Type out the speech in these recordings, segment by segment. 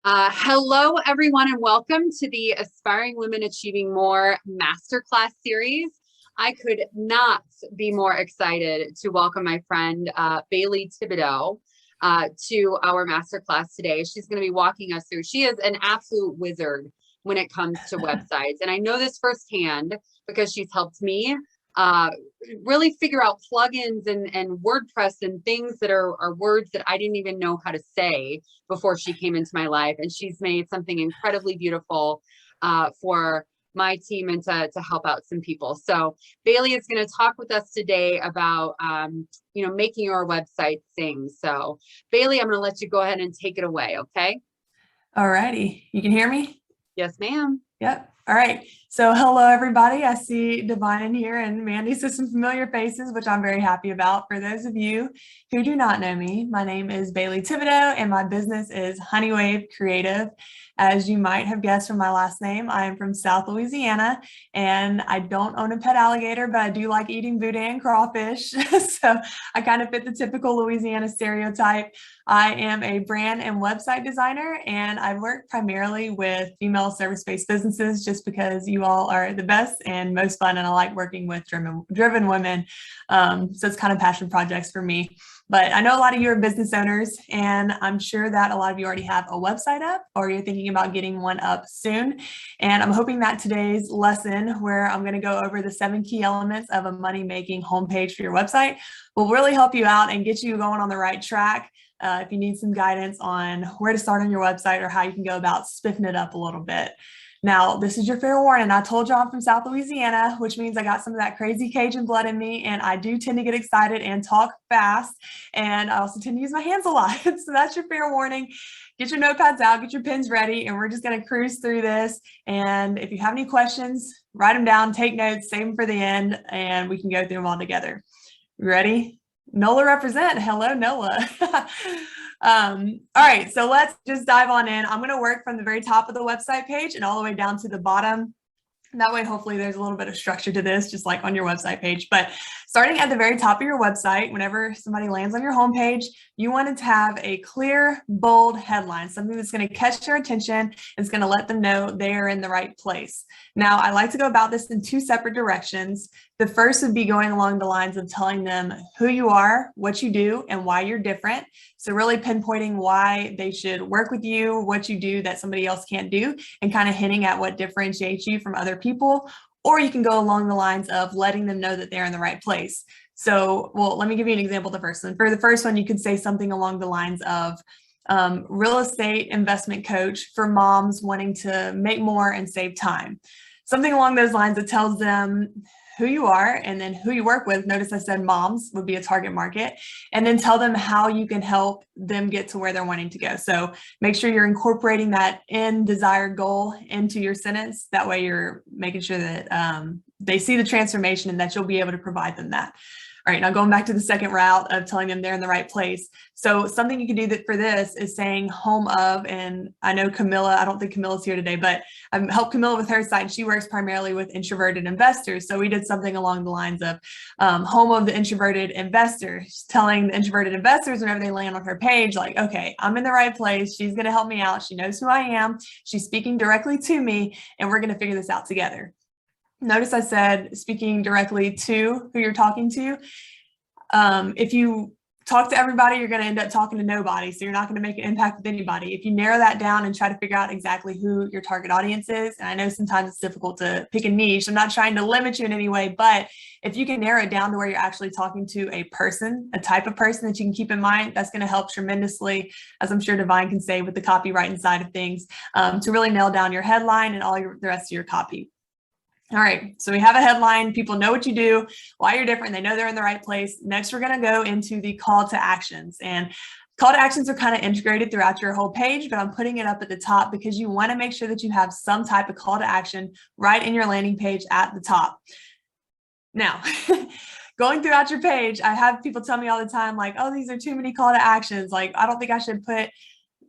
Hello, everyone, and welcome to the Aspiring Women Achieving More Masterclass series. I could not be more excited to welcome my friend Bailey Thibodeaux to our masterclass today. She's going to be walking us through. She is an absolute wizard when it comes to websites, and I know this firsthand because she's helped me uh, really figure out plugins and WordPress and things that are words that I didn't even know how to say before she came into my life. And she's made something incredibly beautiful for my team and to help out some people. So Bailey is going to talk with us today about, making your website sing. So Bailey, I'm going to let you go ahead and take it away. Okay. All righty. You can hear me? Yes, ma'am. Yep. All right. So hello, everybody. I see Divine in here and Mandy says some familiar faces, which I'm very happy about. For those of you who do not know me, my name is Bailey Thibodeaux and my business is Honeywave Creative. As you might have guessed from my last name, I am from South Louisiana and I don't own a pet alligator, but I do like eating boudin and crawfish. So I kind of fit the typical Louisiana stereotype. I am a brand and website designer, and I work primarily with female service-based businesses just because you all are the best and most fun, and I like working with driven women. So it's kind of passion projects for me. But I know a lot of you are business owners, and I'm sure that a lot of you already have a website up or you're thinking about getting one up soon. And I'm hoping that today's lesson, where I'm going to go over the 7 key elements of a money-making homepage for your website, will really help you out and get you going on the right track. If you need some guidance on where to start on your website or how you can go about spiffing it up a little bit. Now, this is your fair warning. I told you I'm from South Louisiana, which means I got some of that crazy Cajun blood in me, and I do tend to get excited and talk fast, and I also tend to use my hands a lot. So that's your fair warning. Get your notepads out, get your pens ready, and we're just going to cruise through this. And if you have any questions, write them down, take notes, save them for the end, and we can go through them all together. You ready? NOLA represent. Hello, NOLA. All right, so let's just dive on in. I'm going to work from the very top of the website page and all the way down to the bottom. That way, hopefully there's a little bit of structure to this, just like on your website page. But starting at the very top of your website, whenever somebody lands on your homepage, you want to have a clear, bold headline, something that's going to catch their attention and it's going to let them know they are in the right place. Now, I like to go about this in 2 separate directions. The first would be going along the lines of telling them who you are, what you do, and why you're different. So really pinpointing why they should work with you, what you do that somebody else can't do, and kind of hinting at what differentiates you from other people. Or you can go along the lines of letting them know that they're in the right place. So, well, let me give you an example of the first one. For the first one, you could say something along the lines of real estate investment coach for moms wanting to make more and save time. Something along those lines that tells them who you are and then who you work with. Notice I said moms would be a target market, and then tell them how you can help them get to where they're wanting to go. So make sure you're incorporating that end desired goal into your sentence. That way you're making sure that they see the transformation and that you'll be able to provide them that. All right, now going back to the second route of telling them they're in the right place. So something you can do that for this is saying home of, and I know Camilla, I don't think Camilla's here today, but I've helped Camilla with her site, and she works primarily with introverted investors. So we did something along the lines of home of the introverted investors, telling the introverted investors whenever they land on her page, like, okay, I'm in the right place. She's going to help me out. She knows who I am. She's speaking directly to me, and we're going to figure this out together. Notice I said speaking directly to who you're talking to. If you talk to everybody, you're going to end up talking to nobody. So you're not going to make an impact with anybody. If you narrow that down and try to figure out exactly who your target audience is, and I know sometimes it's difficult to pick a niche. I'm not trying to limit you in any way, but if you can narrow it down to where you're actually talking to a person, a type of person that you can keep in mind, that's going to help tremendously, as I'm sure Divine can say with the copywriting side of things, to really nail down your headline and all the rest of your copy. All right, so we have a headline. People know what you do, why you're different. They know they're in the right place. Next, we're going to go into the call to actions. And call to actions are kind of integrated throughout your whole page, but I'm putting it up at the top because you want to make sure that you have some type of call to action right in your landing page at the top. Now, going throughout your page, I have people tell me all the time, like, oh, these are too many call to actions. Like, I don't think I should put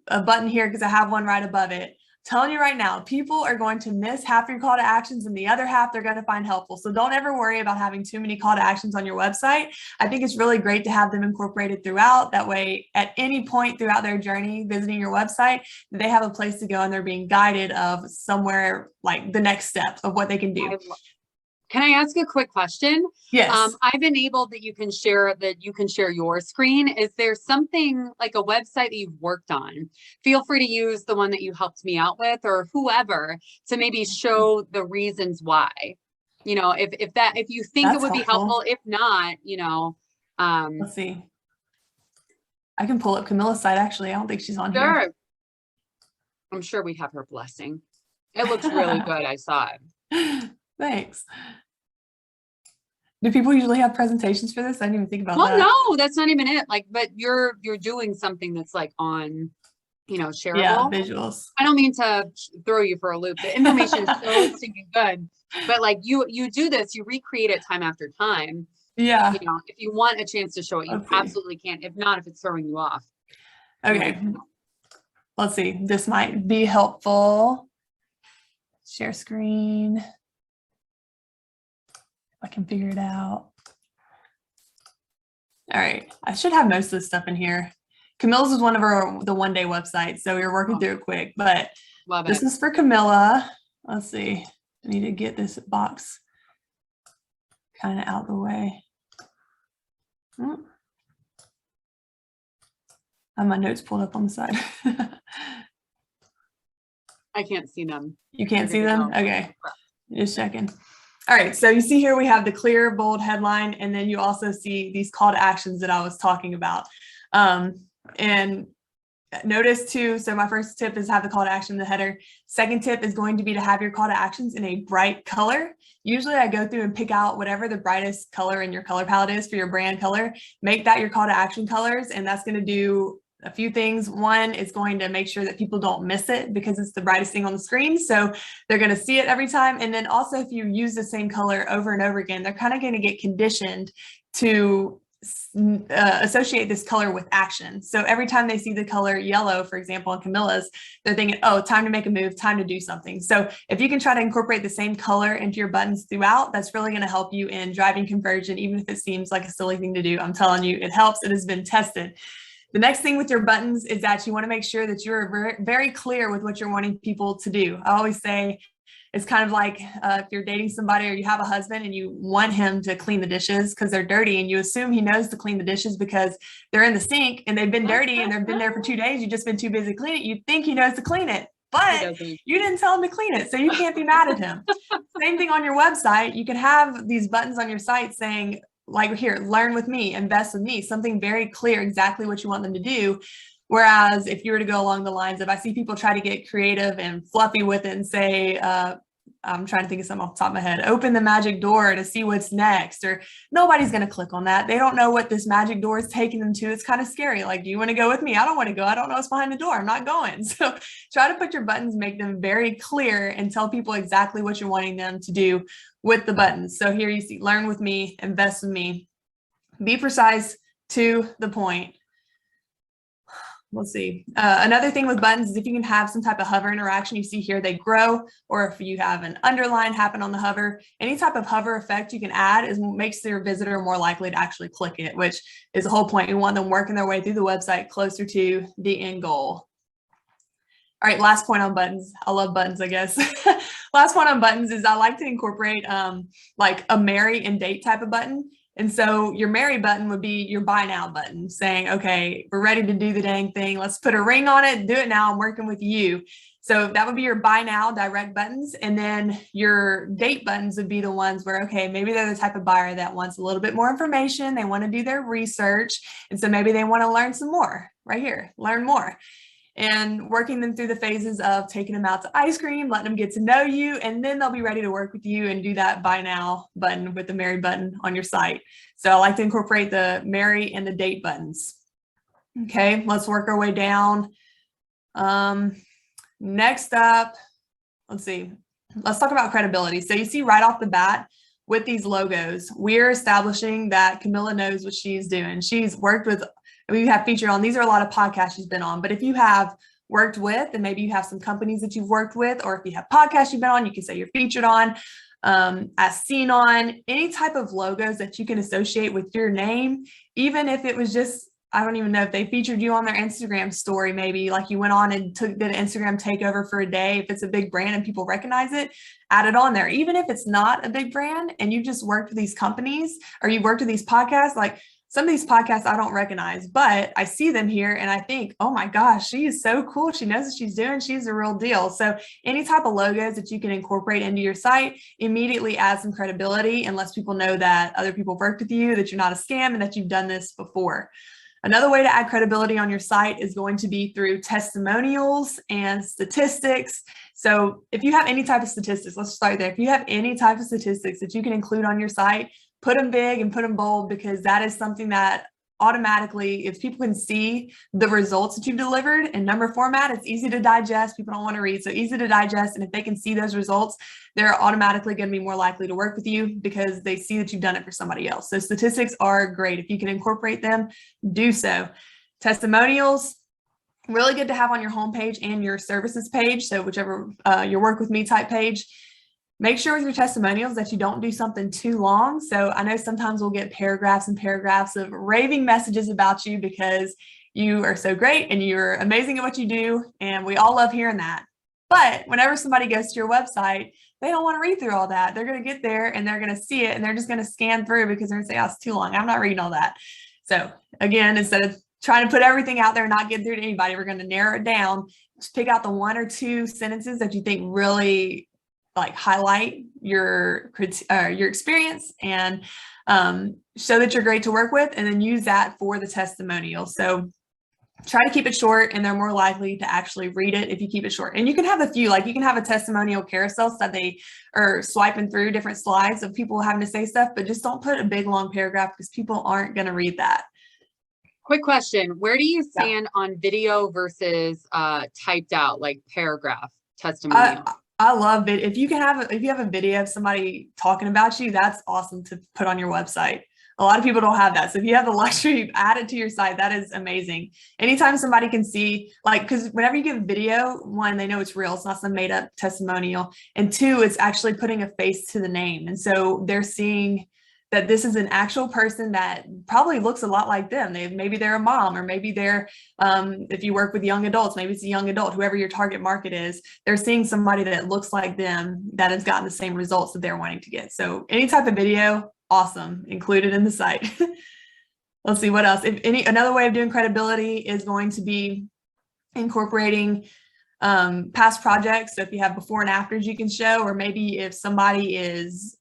a button here because I have one right above it. telling you right now, people are going to miss half your call to actions and the other half they're going to find helpful. So don't ever worry about having too many call to actions on your website. I think it's really great to have them incorporated throughout. That way, at any point throughout their journey visiting your website, they have a place to go and they're being guided of somewhere like the next step of what they can do. Can I ask a quick question? Yes. I've enabled that you can share your screen. Is there something like a website that you've worked on? Feel free to use the one that you helped me out with or whoever to maybe show the reasons why. You know, if you think That's it would be helpful, if not, you know, let's see. I can pull up Camilla's site actually. I don't think she's on sure. here. I'm sure we have her blessing. It looks really good. I saw it. Thanks. Do people usually have presentations for this? I didn't even think about that. Well, no, that's not even it. Like, but you're doing something that's like on, you know, shareable. Yeah, visuals. I don't mean to throw you for a loop. The information is so stinking good, but like you do this, you recreate it time after time. Yeah. You know, if you want a chance to show it, you absolutely can. If not, if it's throwing you off. Okay. Let's see. This might be helpful. Share screen. I can figure it out. All right. I should have most of this stuff in here. Camilla's is one of the one-day websites, so we were working through it quick, but this is for Camilla. Let's see. I need to get this box kind of out the way. I have my notes pulled up on the side. I can't see them. You can't see them? Okay. Just checking. All right, so you see here we have the clear, bold headline, and then you also see these call to actions that I was talking about. And notice too, so my first tip is have the call to action in the header. Second tip is going to be to have your call to actions in a bright color. Usually I go through and pick out whatever the brightest color in your color palette is for your brand color. Make that your call to action colors, and that's going to do a few things. One is going to make sure that people don't miss it because it's the brightest thing on the screen. So they're going to see it every time. And then also if you use the same color over and over again, they're kind of going to get conditioned to associate this color with action. So every time they see the color yellow, for example, in Camilla's, they're thinking, oh, time to make a move, time to do something. So if you can try to incorporate the same color into your buttons throughout, that's really going to help you in driving conversion, even if it seems like a silly thing to do. I'm telling you, it helps. It has been tested. The next thing with your buttons is that you want to make sure that you're very clear with what you're wanting people to do. I always say it's kind of like if you're dating somebody or you have a husband and you want him to clean the dishes because they're dirty and you assume he knows to clean the dishes because they're in the sink and they've been dirty and they've been there for 2 days. You've just been too busy cleaning it. You think he knows to clean it, but you didn't tell him to clean it. So you can't be mad at him. Same thing on your website. You can have these buttons on your site saying, like here, learn with me, invest with me, something very clear, exactly what you want them to do. Whereas if you were to go along the lines of, I see people try to get creative and fluffy with it and say, I'm trying to think of something off the top of my head, open the magic door to see what's next, or nobody's going to click on that. They don't know what this magic door is taking them to. It's kind of scary. Like, do you want to go with me? I don't want to go. I don't know what's behind the door. I'm not going. So try to put your buttons, make them very clear and tell people exactly what you're wanting them to do with the buttons. So here you see, learn with me, invest with me, be precise, to the point. Let's see. Another thing with buttons is if you can have some type of hover interaction, you see here they grow, or if you have an underline happen on the hover, any type of hover effect you can add makes your visitor more likely to actually click it, which is the whole point. You want them working their way through the website closer to the end goal. All right, last point on buttons. I love buttons, I guess. Last point on buttons is I like to incorporate like a marry and date type of button. And so your marry button would be your buy now button saying, okay, we're ready to do the dang thing. Let's put a ring on it. Do it now. I'm working with you. So that would be your buy now direct buttons. And then your date buttons would be the ones where, okay, maybe they're the type of buyer that wants a little bit more information. They want to do their research. And so maybe they want to learn some more right here, learn more. And working them through the phases of taking them out to ice cream, letting them get to know you, and then they'll be ready to work with you and do that buy now button with the marry button on your site. So I like to incorporate the marry and the date buttons. Okay, let's work our way down. Next up, let's see, let's talk about credibility. So you see right off the bat with these logos, we're establishing that Camilla knows what she's doing. She's worked with, we have featured on, these are a lot of podcasts she's been on, but if you have worked with, and maybe you have some companies that you've worked with, or if you have podcasts you've been on, you can say you're featured on, as seen on, any type of logos that you can associate with your name, even if it was just, I don't even know if they featured you on their Instagram story, maybe like you went on and did an Instagram takeover for a day. If it's a big brand and people recognize it, add it on there. Even if it's not a big brand and you just worked with these companies or you worked with these podcasts, like some of these podcasts I don't recognize, but I see them here and I think, oh my gosh, she is so cool. She knows what she's doing. She's a real deal. So any type of logos that you can incorporate into your site immediately adds some credibility and lets people know that other people worked with you, that you're not a scam, and that you've done this before. Another way to add credibility on your site is going to be through testimonials and statistics. So if you have any type of statistics, let's start there. If you have any type of statistics that you can include on your site, put them big and put them bold, because that is something that automatically, if people can see the results that you've delivered in number format, it's easy to digest. People don't want to read, so easy to digest. And if they can see those results, they're automatically going to be more likely to work with you because they see that you've done it for somebody else. So statistics are great. If you can incorporate them, do so. Testimonials, really good to have on your homepage and your services page. So whichever your work with me type page. Make sure with your testimonials that you don't do something too long. So I know sometimes we'll get paragraphs and paragraphs of raving messages about you because you are so great and you're amazing at what you do. And we all love hearing that. But whenever somebody goes to your website, they don't want to read through all that. They're going to get there and they're going to see it and they're just going to scan through because they're going to say, oh, it's too long. I'm not reading all that. So again, instead of trying to put everything out there and not get through to anybody, we're going to narrow it down. Just pick out the 1 or 2 sentences that you think really like highlight your experience and show that you're great to work with, and then use that for the testimonial. So try to keep it short, and they're more likely to actually read it if you keep it short. And you can have a few, like you can have a testimonial carousel so that they are swiping through different slides of people having to say stuff, but just don't put a big long paragraph because people aren't going to read that. Quick question. Where do you stand on video versus typed out, like paragraph testimonial? I love it. If you have a video of somebody talking about you, that's awesome to put on your website. A lot of people don't have that. So if you have the luxury, add it to your site. That is amazing. Anytime somebody can see, like, because whenever you give video, 1, they know it's real. It's not some made up testimonial. And 2, it's actually putting a face to the name. And so they're seeing that this is an actual person that probably looks a lot like them. Maybe they're a mom, or maybe they're, if you work with young adults, maybe it's a young adult, whoever your target market is, they're seeing somebody that looks like them that has gotten the same results that they're wanting to get. So any type of video, awesome, included in the site. Let's see what else. Another way of doing credibility is going to be incorporating past projects. So if you have before and afters you can show, or maybe if somebody is,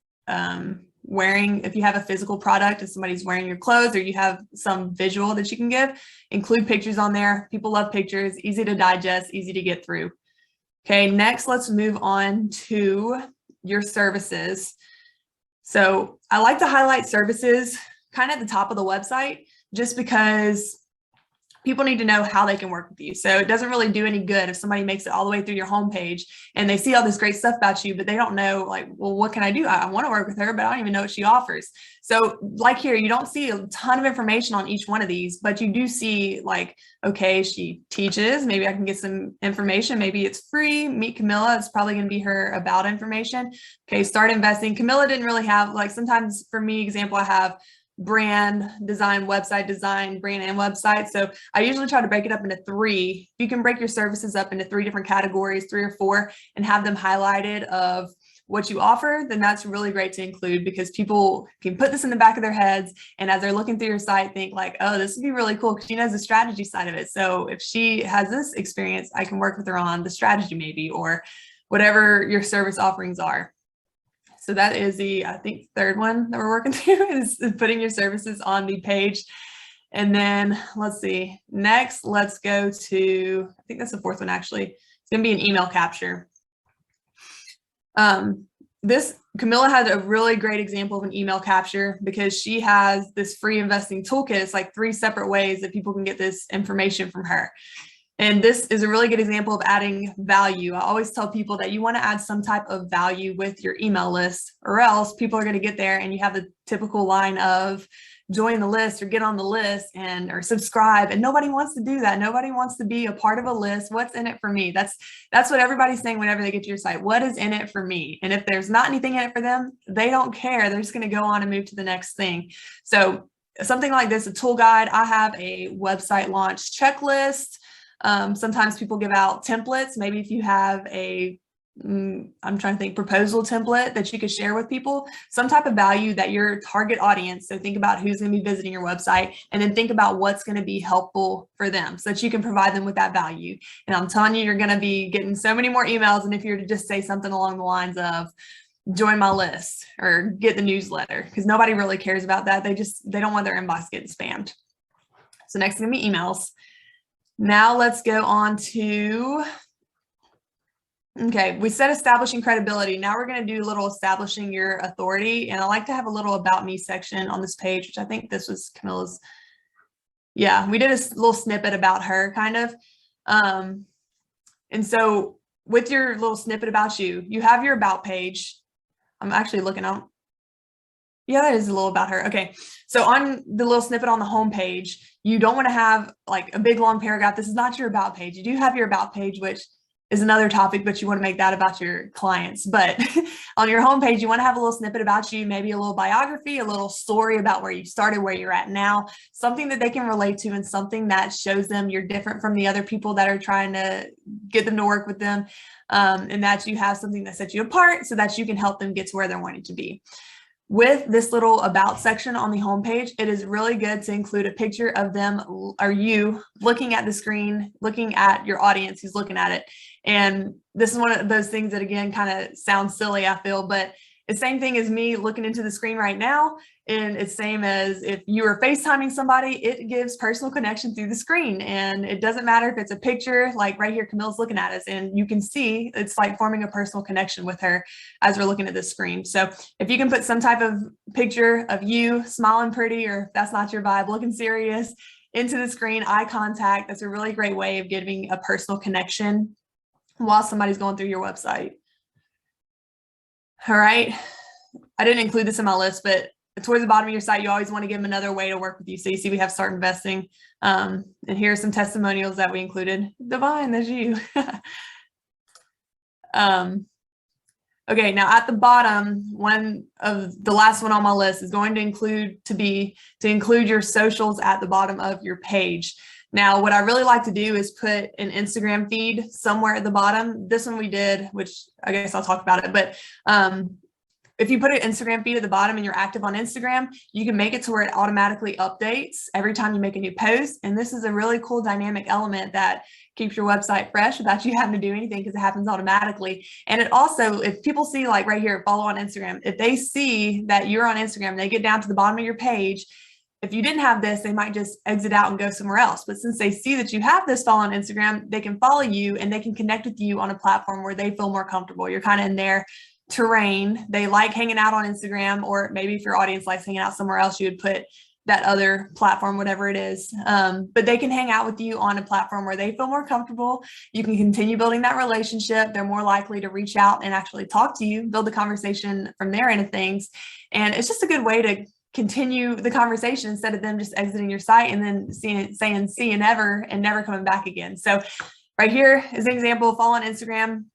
if you have a physical product and somebody's wearing your clothes, or you have some visual that you can give, include pictures on there. People love pictures, easy to digest, easy to get through. Okay, next let's move on to your services. So I like to highlight services kind of at the top of the website, just because people need to know how they can work with you. So it doesn't really do any good if somebody makes it all the way through your homepage and they see all this great stuff about you, but they don't know, like, well, what can I do? I want to work with her, but I don't even know what she offers. So like here, you don't see a ton of information on each one of these, but you do see, like, okay, she teaches, maybe I can get some information. Maybe it's free. Meet Camilla. It's probably going to be her about information. Okay, start investing. Camilla didn't really have, like, sometimes for me, example, I have brand design, website design, brand and website. So I usually try to break it up into 3. You can break your services up into 3 different categories, 3 or 4, and have them highlighted of what you offer. Then that's really great to include, because people can put this in the back of their heads, and as they're looking through your site, think like, oh, this would be really cool because she knows the strategy side of it. So if she has this experience, I can work with her on the strategy maybe, or whatever your service offerings are. So that is the, I think, 3rd one that we're working through, is putting your services on the page. And then let's see, next, let's go to, I think that's the 4th one actually. It's going to be an email capture. Camilla had a really great example of an email capture, because she has this free investing toolkit. It's like 3 separate ways that people can get this information from her. And this is a really good example of adding value. I always tell people that you want to add some type of value with your email list, or else people are going to get there and you have the typical line of, join the list or get on the list or subscribe. And nobody wants to do that. Nobody wants to be a part of a list. What's in it for me? That's what everybody's saying whenever they get to your site. What is in it for me? And if there's not anything in it for them, they don't care. They're just going to go on and move to the next thing. So something like this, a tool guide. I have a website launch checklist. Sometimes people give out templates. Maybe if you have I'm trying to think, proposal template that you could share with people, some type of value that your target audience. So think about who's going to be visiting your website, and then think about what's going to be helpful for them so that you can provide them with that value. And I'm telling you, you're going to be getting so many more emails. And if you're to just say something along the lines of join my list or get the newsletter, because nobody really cares about that. They don't want their inbox getting spammed. So next is going to be emails. Now let's go on to, okay, we said establishing credibility. Now we're going to do a little establishing your authority. And I like to have a little about me section on this page, which I think this was Camilla's. Yeah, we did a little snippet about her kind of. And so with your little snippet about you, you have your about page. I'm actually looking out. Yeah, that is a little about her. Okay. So on the little snippet on the home page, you don't want to have like a big long paragraph. This is not your about page. You do have your about page, which is another topic, but you want to make that about your clients. But on your homepage, you want to have a little snippet about you, maybe a little biography, a little story about where you started, where you're at now, something that they can relate to, and something that shows them you're different from the other people that are trying to get them to work with them, and that you have something that sets you apart so that you can help them get to where they're wanting to be. With this little about section on the homepage, it is really good to include a picture of them or you looking at the screen, looking at your audience who's looking at it. And this is one of those things that, again, kind of sounds silly, I feel, but the same thing as me looking into the screen right now. And it's same as if you were FaceTiming somebody, it gives personal connection through the screen. And it doesn't matter if it's a picture, like right here, Camilla's looking at us, and you can see it's like forming a personal connection with her as we're looking at the screen. So if you can put some type of picture of you smiling pretty, or if that's not your vibe, looking serious into the screen, eye contact, that's a really great way of giving a personal connection while somebody's going through your website. All right. I didn't include this in my list, but towards the bottom of your site, you always want to give them another way to work with you. So you see we have start investing. And here are some testimonials that we included. Divine, there's you. Okay, now at the bottom, one of the last one on my list is going to include your socials at the bottom of your page. Now, what I really like to do is put an Instagram feed somewhere at the bottom. This one we did, which I guess I'll talk about it, but if you put an Instagram feed at the bottom and you're active on Instagram, you can make it to where it automatically updates every time you make a new post. And this is a really cool dynamic element that keeps your website fresh without you having to do anything, because it happens automatically. And it also, if people see, like right here, follow on Instagram, if they see that you're on Instagram, they get down to the bottom of your page. If you didn't have this, they might just exit out and go somewhere else. But since they see that you have this follow on Instagram, they can follow you and they can connect with you on a platform where they feel more comfortable. You're kind of in their terrain. They like hanging out on Instagram, or maybe if your audience likes hanging out somewhere else, you would put that other platform, whatever it is. But they can hang out with you on a platform where they feel more comfortable. You can continue building that relationship. They're more likely to reach out and actually talk to you, build the conversation from their end of things. And it's just a good way to continue the conversation instead of them just exiting your site and then saying see you never and never coming back again. So right here is an example. Follow on Instagram.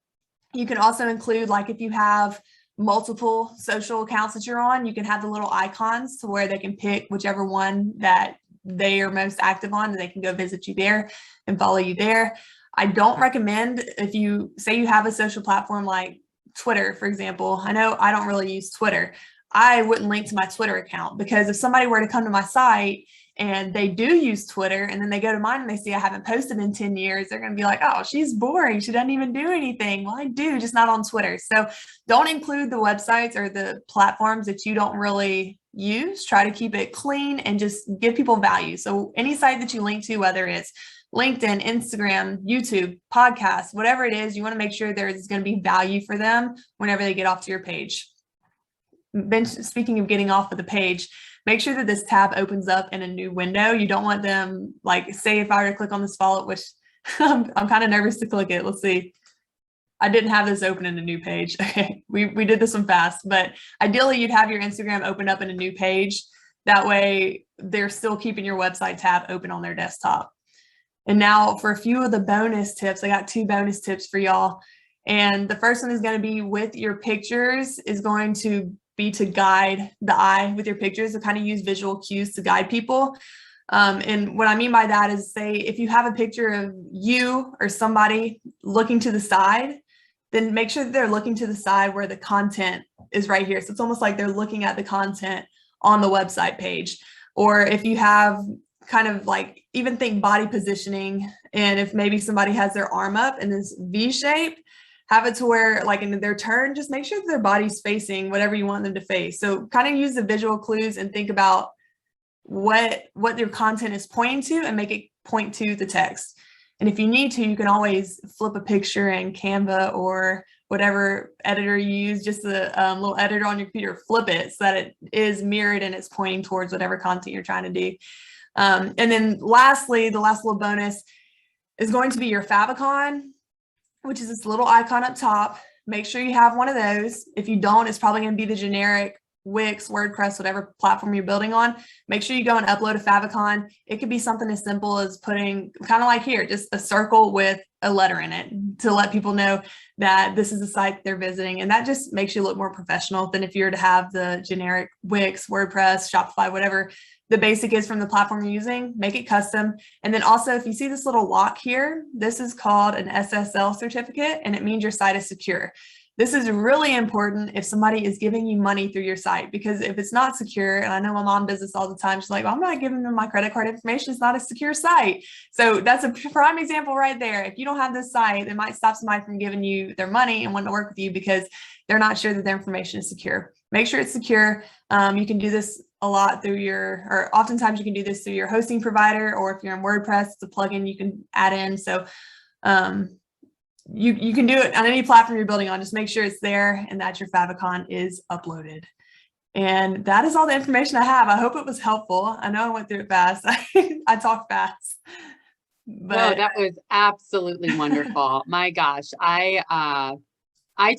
You can also include, like if you have multiple social accounts that you're on, you can have the little icons to where they can pick whichever one that they are most active on, and they can go visit you there and follow you there. I don't recommend, if you say you have a social platform like Twitter, for example. I know I don't really use Twitter. I wouldn't link to my Twitter account, because if somebody were to come to my site and they do use Twitter and then they go to mine and they see I haven't posted in 10 years, they're going to be like, oh, she's boring. She doesn't even do anything. Well, I do, just not on Twitter. So don't include the websites or the platforms that you don't really use. Try to keep it clean and just give people value. So any site that you link to, whether it's LinkedIn, Instagram, YouTube, podcasts, whatever it is, you want to make sure there's going to be value for them whenever they get off to your page. Speaking of getting off of the page, make sure that this tab opens up in a new window. You don't want them, like, say if I were to click on this follow, which I'm kind of nervous to click it. Let's see. I didn't have this open in a new page. Okay, we did this one fast, but ideally you'd have your Instagram open up in a new page. That way they're still keeping your website tab open on their desktop. And now for a few of the bonus tips, I got 2 bonus tips for y'all. And the first one is going to be with your pictures is going to be to guide the eye with your pictures, to kind of use visual cues to guide people. And what I mean by that is, say, if you have a picture of you or somebody looking to the side, then make sure that they're looking to the side where the content is right here. So it's almost like they're looking at the content on the website page. Or if you have kind of like, even think body positioning, and if maybe somebody has their arm up in this V shape, have it to where, like, in their turn, just make sure that their body's facing whatever you want them to face. So kind of use the visual clues and think about what your content is pointing to and make it point to the text. And if you need to, you can always flip a picture in Canva or whatever editor you use, just the little editor on your computer, flip it so that it is mirrored and it's pointing towards whatever content you're trying to do. And then lastly, the last little bonus is going to be your favicon, which is this little icon up top. Make sure you have one of those. If you don't, it's probably going to be the generic Wix, WordPress, whatever platform you're building on. Make sure you go and upload a favicon. It could be something as simple as putting, kind of like here, just a circle with a letter in it to let people know that this is the site they're visiting. And that just makes you look more professional than if you were to have the generic Wix, WordPress, Shopify, whatever the basic is from the platform you're using. Make it custom. And then also, if you see this little lock here, this is called an SSL certificate, and it means your site is secure. This is really important if somebody is giving you money through your site, because if it's not secure, and I know my mom does this all the time, she's like, well, I'm not giving them my credit card information. It's not a secure site. So that's a prime example right there. If you don't have this site, it might stop somebody from giving you their money and wanting to work with you because they're not sure that their information is secure. Make sure it's secure. You can do this a lot through or oftentimes you can do this through your hosting provider, or if you're in WordPress, it's a plugin you can add in. So you can do it on any platform you're building on. Just make sure it's there and that your favicon is uploaded. And that is all the information I have. I hope it was helpful. I know I went through it fast. I talk fast. But no, that was absolutely wonderful. My gosh, I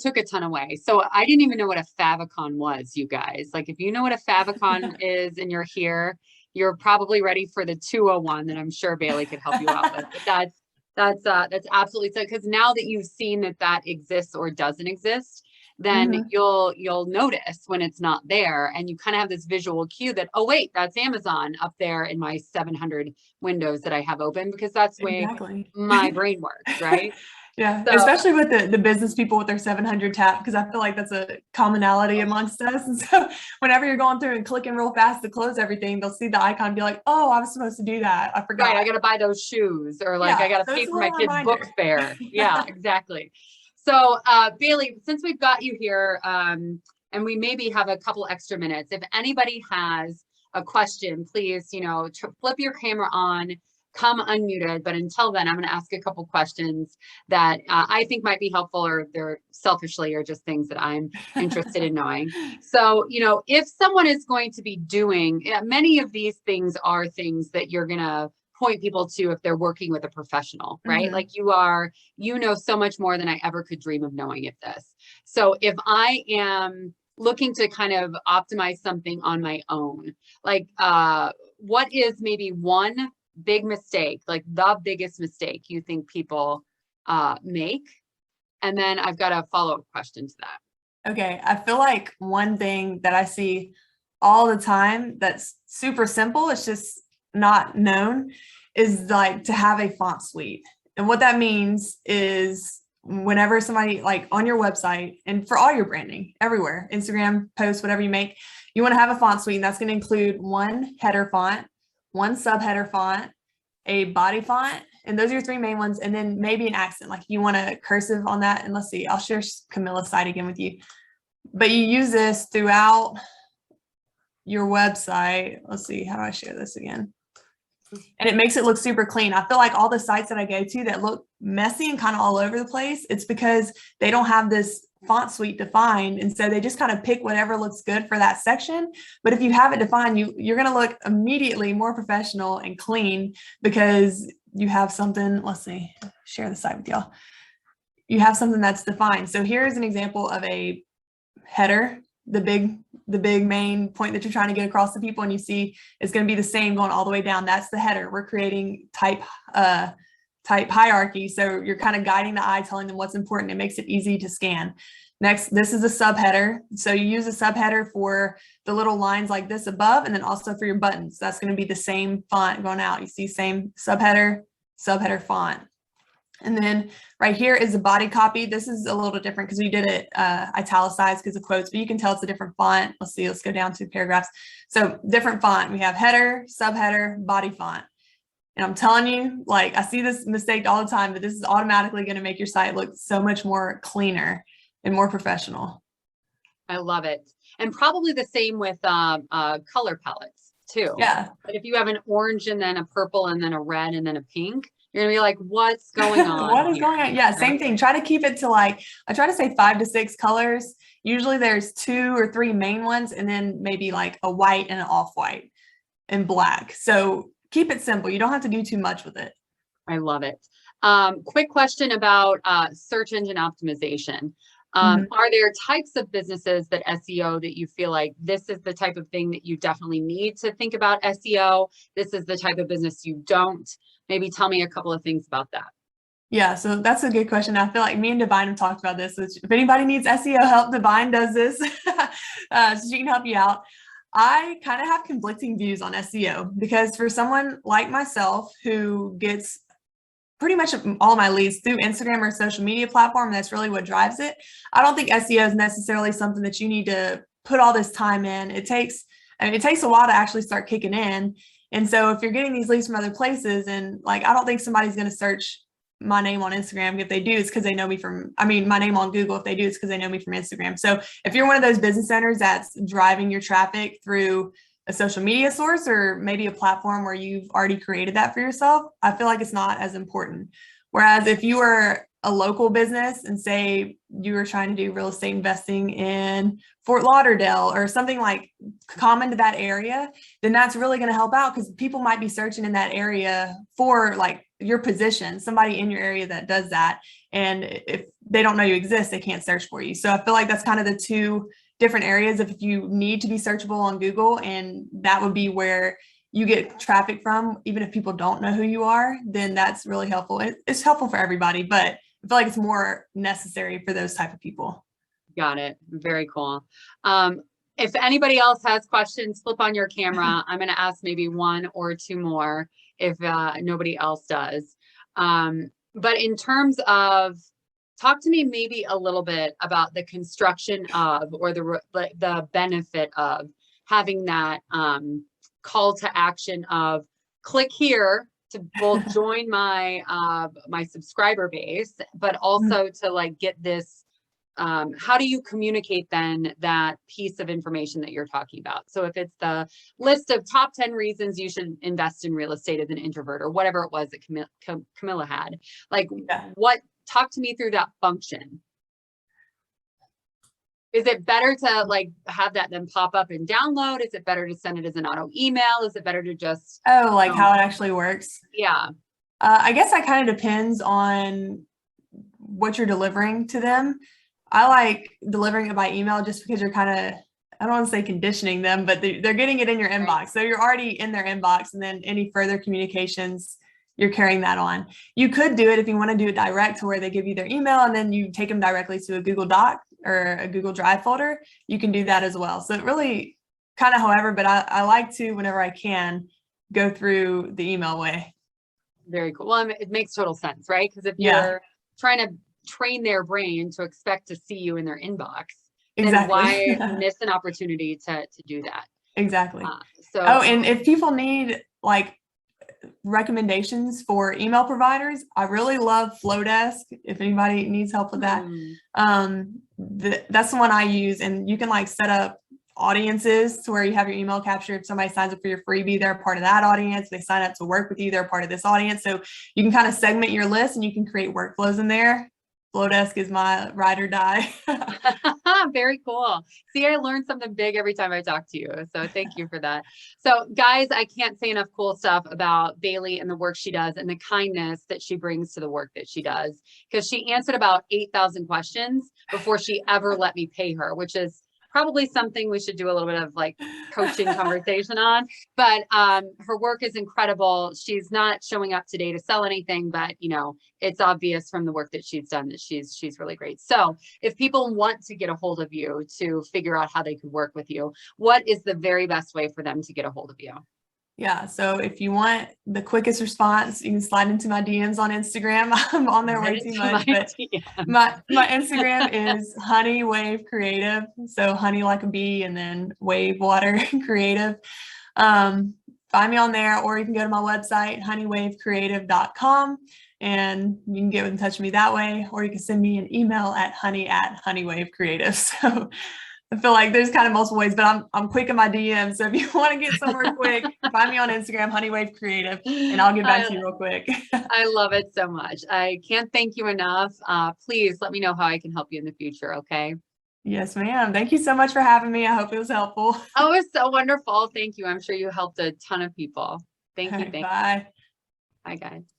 took a ton away. So I didn't even know what a favicon was, you guys. Like, if you know what a favicon is and you're here, you're probably ready for the 201 that I'm sure Bailey could help you out with. But that's absolutely so, because now that you've seen that exists or doesn't exist, then you'll notice when it's not there, and you kind of have this visual cue that, oh wait, that's Amazon up there in my 700 windows that I have open, because that's the way my brain works, right? Yeah, so, especially with the business people with their 700 tab, because I feel like that's a commonality amongst us. And so whenever you're going through and clicking real fast to close everything, they'll see the icon and be like, oh, I was supposed to do that. I forgot. Right, I got to buy those shoes, or like, I got to pay for my kid's book fair. Yeah, exactly. So Bailey, since we've got you here, and we maybe have a couple extra minutes, if anybody has a question, please, flip your camera on, come unmuted. But until then, I'm going to ask a couple questions that I think might be helpful, or they're selfishly or just things that I'm interested in knowing. So, if someone is going to be doing, many of these things are things that you're going to point people to if they're working with a professional, right? Like you know so much more than I ever could dream of knowing of this. So if I am looking to kind of optimize something on my own, like what is maybe one big mistake, like the biggest mistake you think people make? And then I've got a follow-up question to that. Okay, I feel like one thing that I see all the time that's super simple, it's just not known, is like to have a font suite. And what that means is whenever somebody, like on your website and for all your branding everywhere, Instagram posts, whatever you make, you want to have a font suite, and that's going to include one header font, one subheader font, a body font, and those are your 3 main ones, and then maybe an accent, like you want a cursive on that. And let's see, I'll share Camilla's site again with you, but you use this throughout your website. Let's see, how do I share this again? And it makes it look super clean. I feel like all the sites that I go to that look messy and kind of all over the place, it's because they don't have this font suite defined. And so they just kind of pick whatever looks good for that section. But if you have it defined, you're going to look immediately more professional and clean because you have something. Let's see, share the site with y'all. You have something that's defined. So here's an example of a header, the big the big main point that you're trying to get across to people, and you see it's going to be the same going all the way down. That's the header. We're creating type hierarchy. So you're kind of guiding the eye, telling them what's important. It makes it easy to scan. Next, this is a subheader. So you use a subheader for the little lines like this above, and then also for your buttons. That's going to be the same font going out. You see same subheader font. And then right here is the body copy. This is a little different because we did it italicized because of quotes, but you can tell it's a different font. Let's see, let's go down to paragraphs. So different font. We have header, subheader, body font. And I'm telling you, like, I see this mistake all the time, but this is automatically going to make your site look so much more cleaner and more professional. I love it. And probably the same with color palettes too. Yeah. But if you have an orange and then a purple and then a red and then a pink, you're gonna be like, what's going on? What is going on? Yeah, same thing. Try to keep it to like, I try to say 5 to 6 colors. Usually there's 2 or 3 main ones, and then maybe like a white and an off-white and black. So keep it simple. You don't have to do too much with it. I love it. Quick question about search engine optimization. Are there types of businesses that SEO that you feel like this is the type of thing that you definitely need to think about SEO? This is the type of business you don't. Maybe tell me a couple of things about that. Yeah, so that's a good question. I feel like me and Divine have talked about this. Which if anybody needs SEO help, Divine does this. So she can help you out. I kind of have conflicting views on SEO because for someone like myself who gets pretty much all my leads through Instagram or social media platform, that's really what drives it. I don't think SEO is necessarily something that you need to put all this time in. It takes a while to actually start kicking in. And so if you're getting these leads from other places, and like, I don't think somebody's going to search my name on Instagram. If they do, it's because they know me from, my name on Google. If they do, it's because they know me from Instagram. So if you're one of those business owners that's driving your traffic through a social media source or maybe a platform where you've already created that for yourself, I feel like it's not as important. Whereas if you were a local business and say you were trying to do real estate investing in Fort Lauderdale or something like common to that area, then that's really going to help out because people might be searching in that area for like your position, somebody in your area that does that. And if they don't know you exist, they can't search for you. So I feel like that's kind of the two different areas. If you need to be searchable on Google, and that would be where you get traffic from, even if people don't know who you are, then that's really helpful. It's helpful for everybody, but I feel like it's more necessary for those type of people. Got it. Very cool. If anybody else has questions, flip on your camera. I'm going to ask maybe 1 or 2 more if nobody else does. But in terms of, talk to me maybe a little bit about the construction of, or the benefit of having that call to action of click here to both join my my subscriber base, but also to like get this. How do you communicate then that piece of information that you're talking about? So if it's the list of top 10 reasons you should invest in real estate as an introvert, or whatever it was that Camilla had, like talk to me through that function. Is it better to like have that then pop up and download? Is it better to send it as an auto email? Is it better to just how it actually works? Yeah. I guess that kind of depends on what you're delivering to them. I like delivering it by email just because you're kind of, I don't want to say conditioning them, but they're getting it in your inbox. So you're already in their inbox, and then any further communications, you're carrying that on. You could do it if you want to do it direct to where they give you their email and then you take them directly to a Google Doc or a Google Drive folder. You can do that as well. So it really kind of however, but I like to, whenever I can, go through the email way. Very cool. Well, it makes total sense, right? Because if you're trying to train their brain to expect to see you in their inbox, then why miss an opportunity to do that? Exactly. And if people need like recommendations for email providers, I really love Flowdesk. If anybody needs help with that, that's the one I use. And you can like set up audiences to where you have your email captured. If somebody signs up for your freebie, they're a part of that audience. They sign up to work with you, they're a part of this audience. So you can kind of segment your list and you can create workflows in there. Flowdesk is my ride or die. Very cool. See, I learned something big every time I talk to you. So thank you for that. So guys, I can't say enough cool stuff about Bailey and the work she does and the kindness that she brings to the work that she does, because she answered about 8,000 questions before she ever let me pay her, which is probably something we should do a little bit of like coaching conversation on, but her work is incredible. She's not showing up today to sell anything, but you know, it's obvious from the work that she's done that she's really great. So if people want to get a hold of you to figure out how they could work with you, what is the very best way for them to get a hold of you? Yeah, so if you want the quickest response, you can slide into my DMs on Instagram. I'm on there way too much, but my Instagram is Honey Wave Creative. So honey like a bee and then wave water creative. Find me on there, or you can go to my website, honeywavecreative.com, and you can get in touch with me that way, or you can send me an email at honey@honeywavecreative. So I feel like there's kind of multiple ways, but I'm quick in my DMs. So if you want to get somewhere quick, find me on Instagram, Honeywave Creative, and I'll get back to you real quick. I love it so much. I can't thank you enough. Please let me know how I can help you in the future. Okay. Yes, ma'am. Thank you so much for having me. I hope it was helpful. Oh, it was so wonderful. Thank you. I'm sure you helped a ton of people. Thank you. Bye. Bye, guys.